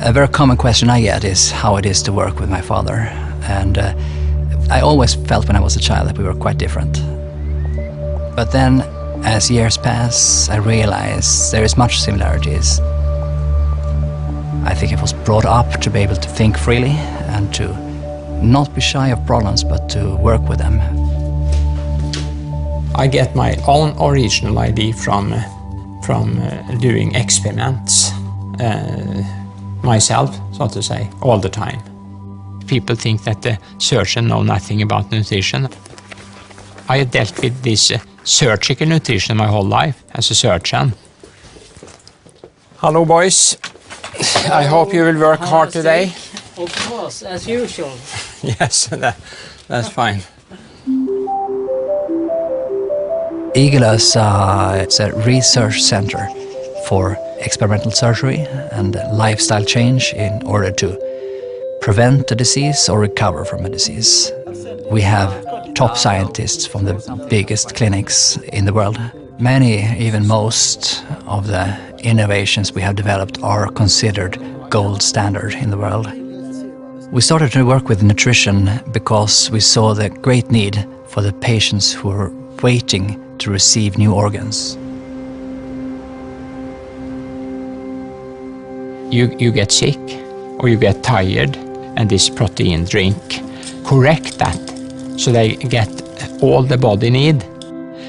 A very common question I get is how it is to work with my father. And I always felt when I was a child that we were quite different. But then, as years pass, I realize there is much similarities. I think I was brought up to be able to think freely and to not be shy of problems, but to work with them. I get my own original idea from doing experiments myself, so to say, all the time. People think that the surgeon know nothing about nutrition. I have dealt with this surgical nutrition my whole life as a surgeon. Hello, boys. I hope you will work hard today. Of course, as usual. Yes, that's fine. Igelosa is a research center for experimental surgery and lifestyle change in order to prevent a disease or recover from a disease. We have top scientists from the biggest clinics in the world. Many, even most, of the innovations we have developed are considered gold standard in the world. We started to work with nutrition because we saw the great need for the patients who were waiting to receive new organs. You get sick or you get tired, and this protein drink correct that so they get all the body need.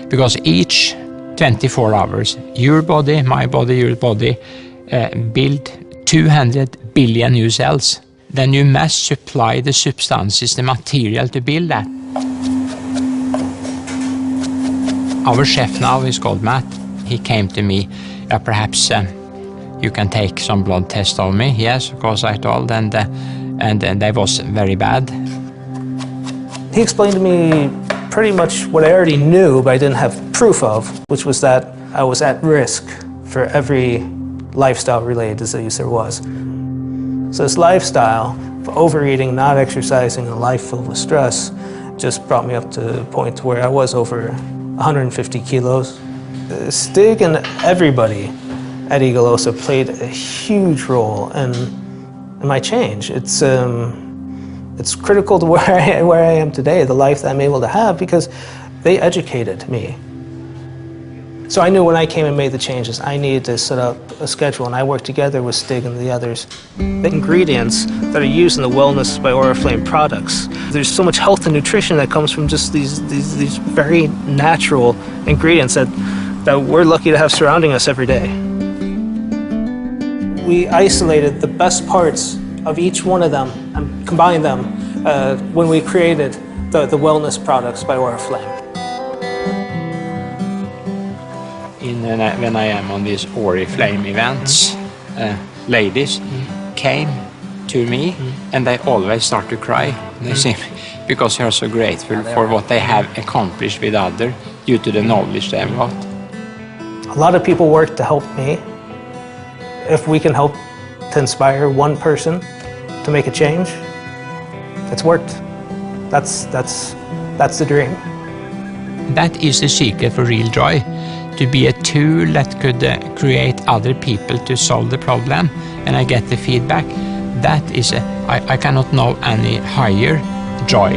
Because each 24 hours, your body, my body, your body build 200 billion new cells. Then you must supply the substances, the material to build that. Our chef now is called Matt. He came to me, perhaps you can take some blood test of me. Yes, of course I told, and that was very bad. He explained to me pretty much what I already knew, but I didn't have proof of, which was that I was at risk for every lifestyle-related disease there was. So this lifestyle of overeating, not exercising, and a life filled with stress just brought me up to the point where I was over 150 kilos. Stig and everybody at Igelosa played a huge role in my change. It's critical to where I am today, the life that I'm able to have, because they educated me. So I knew when I came and made the changes, I needed to set up a schedule, and I worked together with Stig and the others. The ingredients that are used in the Wellness by Oriflame products, there's so much health and nutrition that comes from just these very natural ingredients that we're lucky to have surrounding us every day. We isolated the best parts of each one of them and combined them when we created the Wellness products by Oriflame. When I am on these Oriflame events, ladies came to me and they always start to cry. They say, because they are so grateful for what they have accomplished with others due to the knowledge they have got. A lot of people work to help me. If we can help to inspire one person to make a change, it's worked. That's the dream. That is the secret for real joy. To be a tool that could create other people to solve the problem, and I get the feedback. That is I cannot know any higher joy.